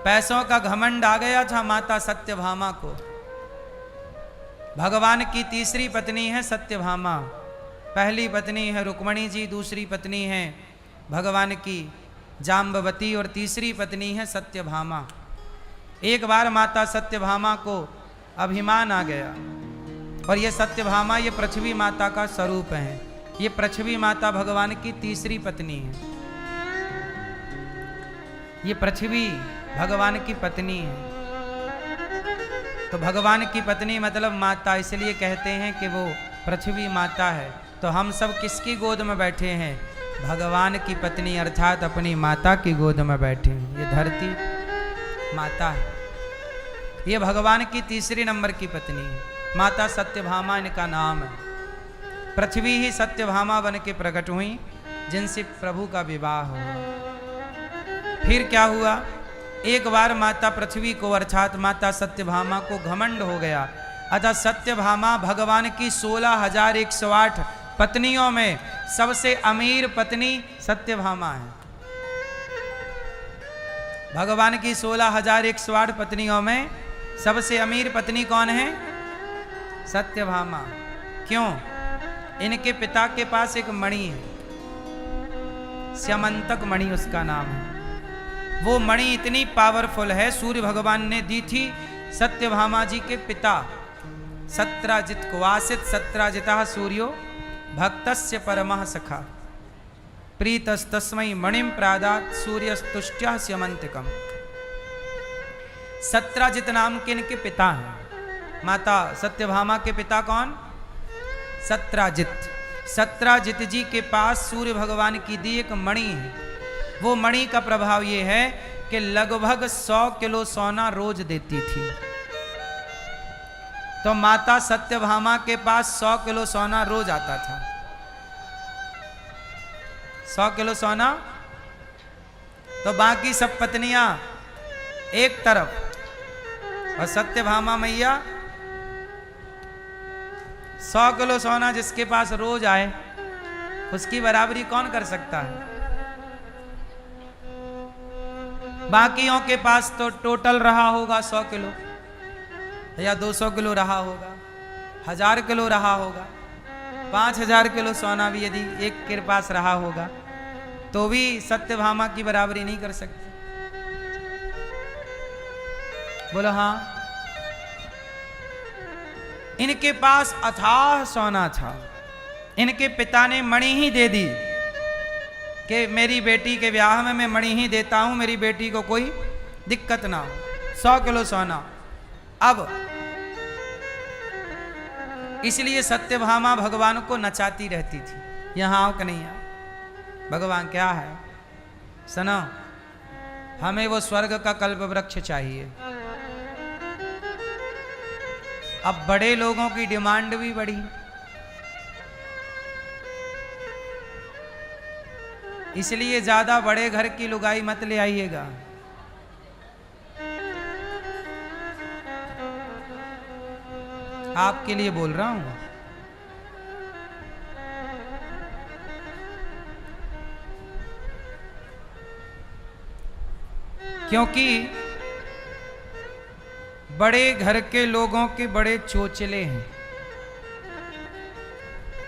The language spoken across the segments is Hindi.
पैसों का घमंड आ गया था माता सत्यभामा को। भगवान की तीसरी पत्नी है सत्यभामा। पहली पत्नी है रुक्मणी जी, दूसरी पत्नी है भगवान की जाम्बवती और तीसरी पत्नी है सत्यभामा। एक बार माता सत्यभामा को अभिमान आ गया, और ये सत्यभामा ये पृथ्वी माता का स्वरूप है। ये पृथ्वी माता भगवान की तीसरी पत्नी है। ये पृथ्वी भगवान की पत्नी है। तो भगवान की पत्नी मतलब माता, इसलिए कहते हैं कि वो पृथ्वी माता है। तो हम सब किसकी गोद में बैठे हैं? भगवान की पत्नी अर्थात अपनी माता की गोद में बैठे हैं। ये धरती माता है, ये भगवान की तीसरी नंबर की पत्नी है। माता सत्यभामा इनका नाम है। पृथ्वी ही सत्यभामा बन के प्रकट हुई, जिनसे प्रभु का विवाह हुआ। फिर क्या हुआ? एक बार माता पृथ्वी को अर्थात माता सत्यभामा को घमंड हो गया। अतः सत्यभामा भगवान की 16,108 पत्नियों में सबसे अमीर पत्नी सत्यभामा है। भगवान की 16,108 पत्नियों में सबसे अमीर पत्नी कौन है? सत्यभामा। क्यों? इनके पिता के पास एक मणि है, स्यमंतक मणि उसका नाम है। वो मणि इतनी पावरफुल है, सूर्य भगवान ने दी थी सत्यभामा जी के पिता सत्राजित को। आसित सत्राजिता सूर्यो भक्तस्य परमः सखा प्रीतस्तस्मै मणिं प्रादात् सूर्यस्तुष्ट्या स्यमंतकम। सत्राजित नाम के इनके पिता हैं। माता सत्यभामा के पिता कौन? सत्राजित। सत्राजित जी के पास सूर्य भगवान की दी एक मणि है। वो मणि का प्रभाव ये है कि लगभग 100 किलो सोना रोज देती थी। तो माता सत्यभामा के पास 100 किलो सोना रोज आता था। 100 किलो सोना। तो बाकी सब पत्नियां एक तरफ और सत्यभामा मैया 100 किलो सोना जिसके पास रोज आए, उसकी बराबरी कौन कर सकता है? बाकियों के पास तो टोटल रहा होगा 100 किलो या 200 किलो रहा होगा, 1000 किलो रहा होगा, 5000 किलो सोना भी यदि एक के पास रहा होगा तो भी सत्यभामा की बराबरी नहीं कर सकते। बोलो हाँ। इनके पास अथाह सोना था। इनके पिता ने मणि ही दे दी कि मेरी बेटी के ब्याह में मैं मणि ही देता हूं, मेरी बेटी को कोई दिक्कत ना हो। 100 किलो सोना। अब इसलिए सत्यभामा भगवान को नचाती रहती थी, यहां आओ कन्हैया। भगवान क्या है? सुनो, हमें वो स्वर्ग का कल्प वृक्ष चाहिए। अब बड़े लोगों की डिमांड भी बढ़ी। इसलिए ज्यादा बड़े घर की लुगाई मत ले आइएगा। आपके लिए बोल रहा हूं। क्योंकि बड़े घर के लोगों के बड़े चोचले हैं।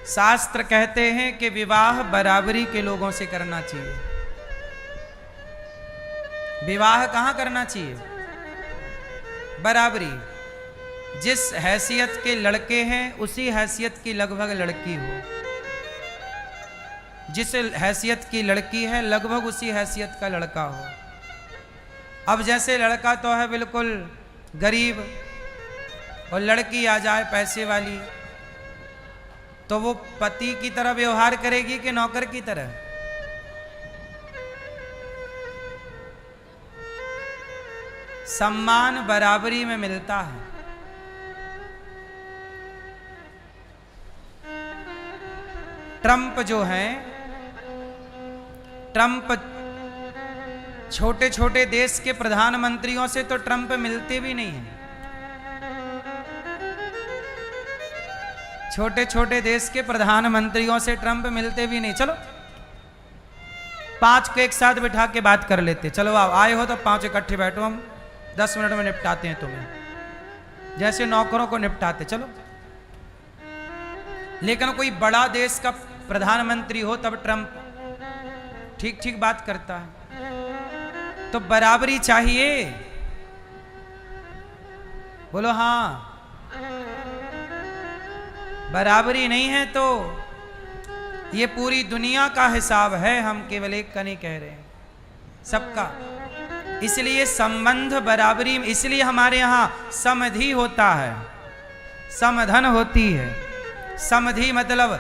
शास्त्र कहते हैं कि विवाह बराबरी के लोगों से करना चाहिए। विवाह कहां करना चाहिए? बराबरी। जिस हैसियत के लड़के हैं उसी हैसियत की लगभग लड़की हो, जिस हैसियत की लड़की है लगभग उसी हैसियत का लड़का हो। अब जैसे लड़का तो है बिल्कुल गरीब और लड़की आ जाए पैसे वाली, तो वो पति की तरह व्यवहार करेगी कि नौकर की तरह? सम्मान बराबरी में मिलता है। ट्रंप जो है, ट्रंप छोटे छोटे देश के प्रधानमंत्रियों से तो ट्रंप मिलते भी नहीं है। छोटे छोटे देश के प्रधानमंत्रियों से ट्रंप मिलते भी नहीं। चलो 5 को एक साथ बिठा के बात कर लेते, चलो आप आए हो तो 5 इकट्ठे बैठो, हम 10 मिनट में निपटाते हैं तुम्हें, जैसे नौकरों को निपटाते, चलो। लेकिन कोई बड़ा देश का प्रधानमंत्री हो तब ट्रंप ठीक ठीक बात करता है। तो बराबरी चाहिए, बोलो हाँ। बराबरी नहीं है तो ये पूरी दुनिया का हिसाब है, हम केवल एक का नहीं कह रहे हैं, सबका। इसलिए संबंध बराबरी, इसलिए हमारे यहाँ समधि होता है, समधन होती है। समधि मतलब,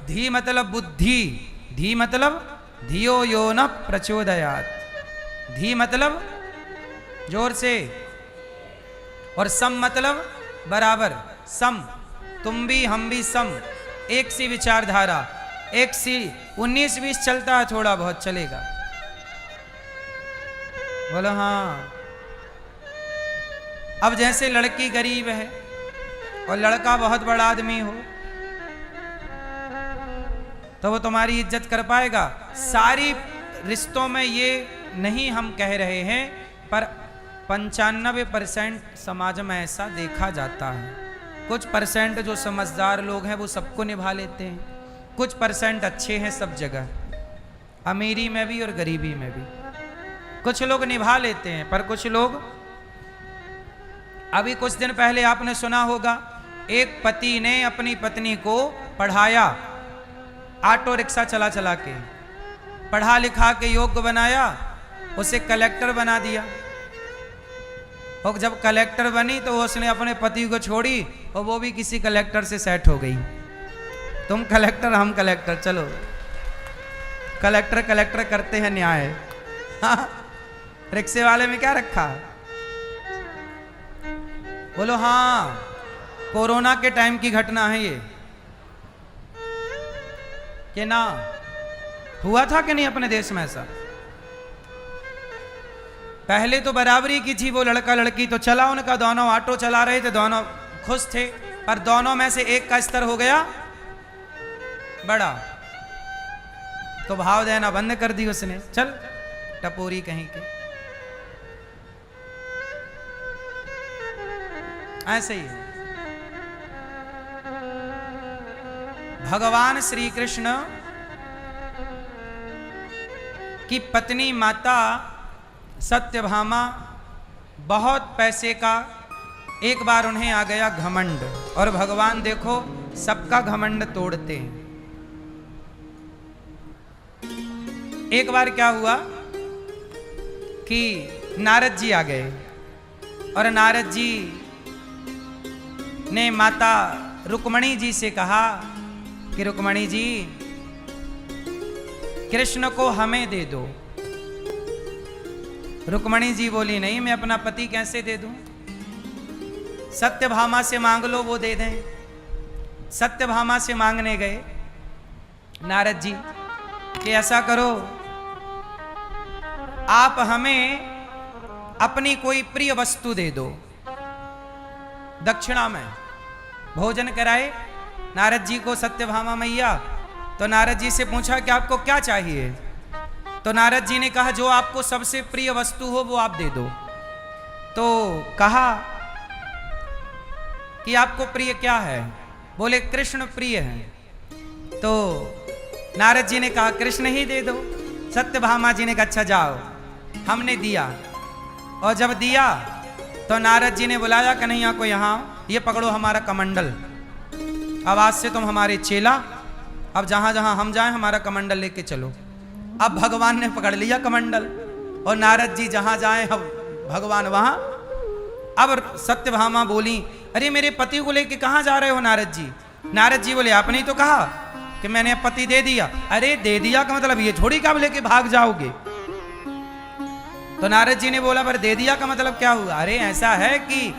धी मतलब बुद्धि, धी मतलब धियो यो न प्रचोदयात्, धी मतलब जोर से, और सम मतलब बराबर, सम, तुम भी हम भी सम, एक सी विचारधारा, एक सी। 19-20 चलता है, थोड़ा बहुत चलेगा, बोलो हाँ। अब जैसे लड़की गरीब है और लड़का बहुत बड़ा आदमी हो तो वो तुम्हारी इज्जत कर पाएगा? सारी रिश्तों में ये नहीं हम कह रहे हैं, पर 95% समाज में ऐसा देखा जाता है। कुछ परसेंट जो समझदार लोग हैं वो सबको निभा लेते हैं, कुछ परसेंट अच्छे हैं सब जगह, अमीरी में भी और गरीबी में भी कुछ लोग निभा लेते हैं, पर कुछ लोग, अभी कुछ दिन पहले आपने सुना होगा, एक पति ने अपनी पत्नी को पढ़ाया, ऑटो रिक्शा चला चला के पढ़ा लिखा के योग्य बनाया, उसे कलेक्टर बना दिया। और जब कलेक्टर बनी तो उसने अपने पति को छोड़ी और वो भी किसी कलेक्टर से सेट हो गई। तुम कलेक्टर हम कलेक्टर, चलो कलेक्टर कलेक्टर करते हैं न्याय। हाँ, रिक्शे वाले में क्या रखा? बोलो हाँ, कोरोना के टाइम की घटना है ये, कि ना हुआ था कि नहीं अपने देश में ऐसा? पहले तो बराबरी की थी, वो लड़का लड़की तो चला उनका, दोनों ऑटो चला रहे थे, दोनों खुश थे, पर दोनों में से एक का स्तर हो गया बड़ा, तो भाव देना बंद कर दी उसने, चल टपोरी कहीं के। ऐसे ही भगवान श्री कृष्ण की पत्नी माता सत्यभामा, बहुत पैसे का एक बार उन्हें आ गया घमंड, और भगवान देखो सबका घमंड तोड़ते हैं। एक बार क्या हुआ कि नारद जी आ गए, और नारद जी ने माता रुक्मणी जी से कहा कि रुक्मणी जी, कृष्ण को हमें दे दो। रुक्मणी जी बोली नहीं, मैं अपना पति कैसे दे दूं? सत्यभामा से मांग लो, वो दे दें। सत्यभामा से मांगने गए नारद जी कि ऐसा करो, आप हमें अपनी कोई प्रिय वस्तु दे दो, दक्षिणा में भोजन कराए नारद जी को सत्यभामा मैया। तो नारद जी से पूछा कि आपको क्या चाहिए? तो नारद जी ने कहा जो आपको सबसे प्रिय वस्तु हो वो आप दे दो। तो कहा कि आपको प्रिय क्या है? बोले कृष्ण प्रिय है। तो नारद जी ने कहा कृष्ण ही दे दो। सत्यभामा जी ने कहा अच्छा जाओ, हमने दिया। और जब दिया तो नारद जी ने बुलाया कन्हैया को, यहाँ ये पकड़ो हमारा कमंडल, अब आज से तुम हमारे चेला, अब जहां जहां हम जाएं हमारा कमंडल लेके चलो। अब भगवान ने पकड़ लिया कमंडल, और नारद जी जहां जाएं अब भगवान वहां। अब सत्यभामा बोली अरे मेरे पति को लेके कहां जा रहे हो नारद जी? नारद जी बोले आपने तो कहा कि मैंने पति दे दिया। अरे दे दिया का मतलब ये थोड़ी कि आप लेके भाग जाओगे। तो नारद जी ने बोला पर दे दिया का मतलब क्या हुआ? अरे ऐसा है कि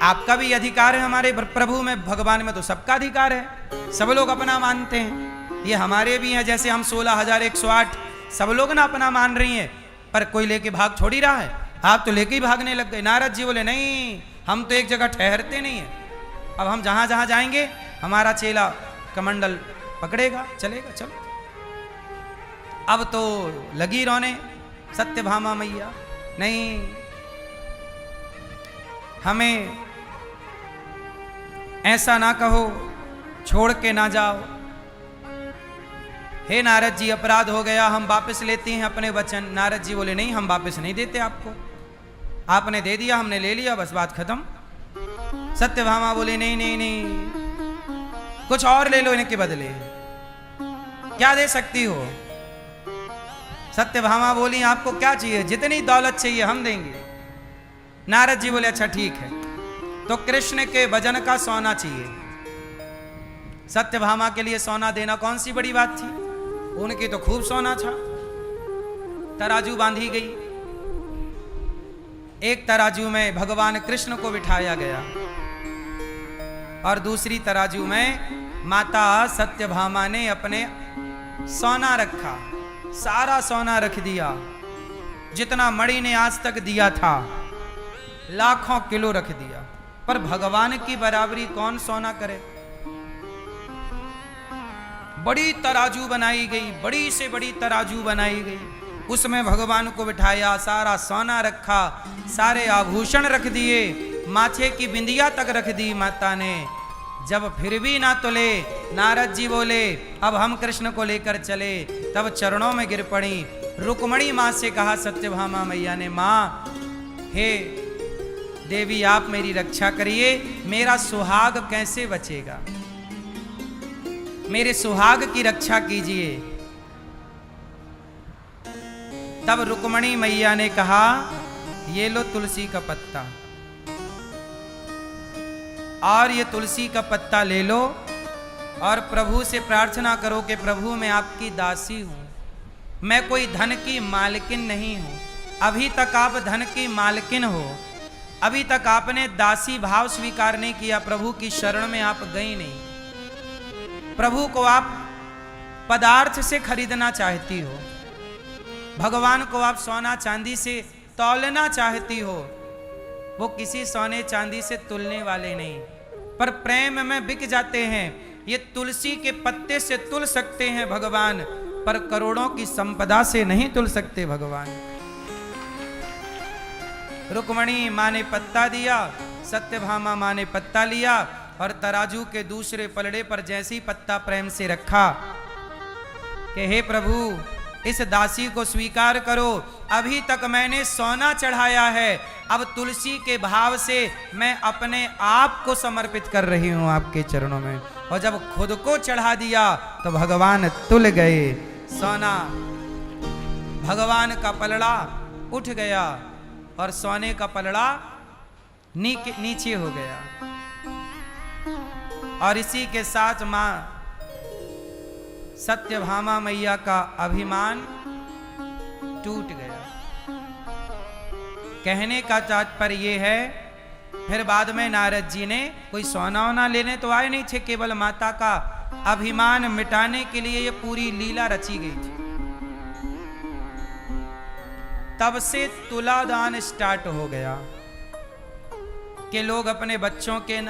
आपका भी अधिकार है हमारे प्रभु में, भगवान में तो सबका अधिकार है, सब लोग अपना मानते हैं, ये हमारे भी हैं। जैसे हम 16,108 सब लोग ना अपना मान रही हैं, पर कोई लेके भाग छोड़ ही रहा है, आप तो लेके ही भागने लग गए। नारद जी बोले नहीं, हम तो एक जगह ठहरते नहीं है, अब हम जहां जहां जाएंगे हमारा चेला कमंडल पकड़ेगा, चलेगा। चलो अब तो लगी रोने सत्यभामा मैया, नहीं हमें ऐसा ना कहो, छोड़ के ना जाओ। हे नारद जी, अपराध हो गया, हम वापस लेते हैं अपने वचन। नारद जी बोले नहीं, हम वापस नहीं देते आपको, आपने दे दिया, हमने ले लिया, बस बात खत्म। सत्यभामा बोले नहीं नहीं नहीं, कुछ और ले लो इनके बदले, क्या दे सकती हो? सत्यभामा बोली आपको क्या चाहिए? जितनी दौलत चाहिए हम देंगे। नारद जी बोले अच्छा ठीक है, तो कृष्ण के वजन का सोना चाहिए। सत्यभामा के लिए सोना देना कौन सी बड़ी बात थी, उनकी तो खूब सोना था। तराजू बांधी गई, एक तराजू में भगवान कृष्ण को बिठाया गया और दूसरी तराजू में माता सत्यभामा ने अपने सोना रखा, सारा सोना रख दिया, जितना मणि ने आज तक दिया था, लाखों किलो रख दिया। पर भगवान की बराबरी कौन सोना करे? बड़ी तराजू बनाई गई, बड़ी से बड़ी तराजू बनाई गई, उसमें भगवान को बिठाया, सारा सोना रखा, सारे आभूषण रख दिए, माथे की बिंदिया तक रख दी माता ने। जब फिर भी ना तुले, नारद जी बोले अब हम कृष्ण को लेकर चले, तब चरणों में गिर पड़ी। रुक्मणी माँ से कहा सत्यभामा मैया ने, माँ हे देवी आप मेरी रक्षा करिए, मेरा सुहाग कैसे बचेगा, मेरे सुहाग की रक्षा कीजिए। तब रुक्मणी मैया ने कहा ये लो तुलसी का पत्ता, और ये तुलसी का पत्ता ले लो और प्रभु से प्रार्थना करो कि प्रभु मैं आपकी दासी हूं, मैं कोई धन की मालकिन नहीं हूं। अभी तक आप धन की मालकिन हो, अभी तक आपने दासी भाव स्वीकार नहीं किया, प्रभु की शरण में आप गई नहीं, प्रभु को आप पदार्थ से खरीदना चाहती हो, भगवान को आप सोना चांदी से तौलना चाहती हो, वो किसी सोने चांदी से तुलने वाले नहीं, पर प्रेम में बिक जाते हैं। ये तुलसी के पत्ते से तुल सकते हैं भगवान, पर करोड़ों की संपदा से नहीं तुल सकते भगवान। रुक्मणी माँ ने पत्ता दिया, सत्यभामा माँ ने पत्ता लिया और तराजू के दूसरे पलड़े पर जैसे ही पत्ता प्रेम से रखा कि हे प्रभु इस दासी को स्वीकार करो, अभी तक मैंने सोना चढ़ाया है, अब तुलसी के भाव से मैं अपने आप को समर्पित कर रही हूं आपके चरणों में। और जब खुद को चढ़ा दिया तो भगवान तुल गए, सोना भगवान का पलड़ा उठ गया और सोने का पलड़ा नीचे हो गया, और इसी के साथ मां सत्यभामा मैया का अभिमान टूट गया। कहने का तात्पर्य ये है, फिर बाद में नारद जी ने कोई सोना वोना लेने तो आए नहीं थे, केवल माता का अभिमान मिटाने के लिए ये पूरी लीला रची गई थी। तब से तुलादान स्टार्ट हो गया कि लोग अपने बच्चों के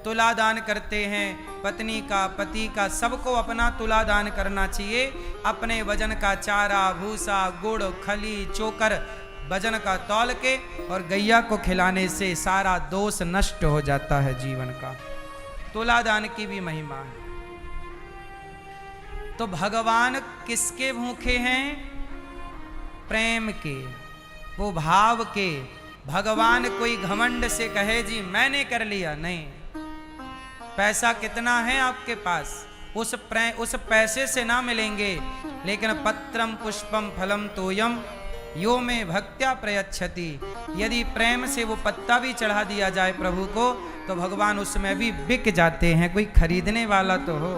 तुलादान करते हैं, पत्नी का, पति का, सबको अपना तुलादान करना चाहिए। अपने वजन का चारा, भूसा, गुड़, खली, चोकर वजन का तौल के और गैया को खिलाने से सारा दोष नष्ट हो जाता है जीवन का। तुलादान की भी महिमा है। तो भगवान किसके भूखे हैं? प्रेम के, वो भाव के। भगवान कोई घमंड से कहे जी मैंने कर लिया, नहीं। पैसा कितना है आपके पास, उस पैसे से ना मिलेंगे, लेकिन पत्रम पुष्पम फलम तोयम यो में भक्त्या प्रयच्छति। यदि प्रेम से वो पत्ता भी चढ़ा दिया जाए प्रभु को तो भगवान उसमें भी बिक जाते हैं, कोई खरीदने वाला तो हो।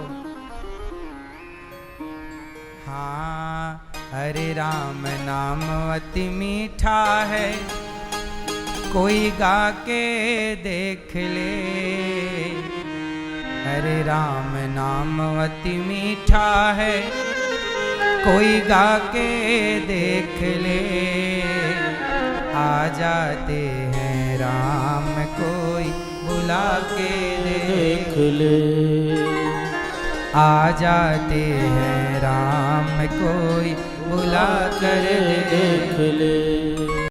हाँ, हरे राम नाम अति मीठा है, कोई गा के देख ले। हरे राम नाम अति मीठा है, कोई गा के देख ले। आ जाते हैं राम कोई बुला के देख ले। आ जाते हैं राम कोई बुला कर देख ले।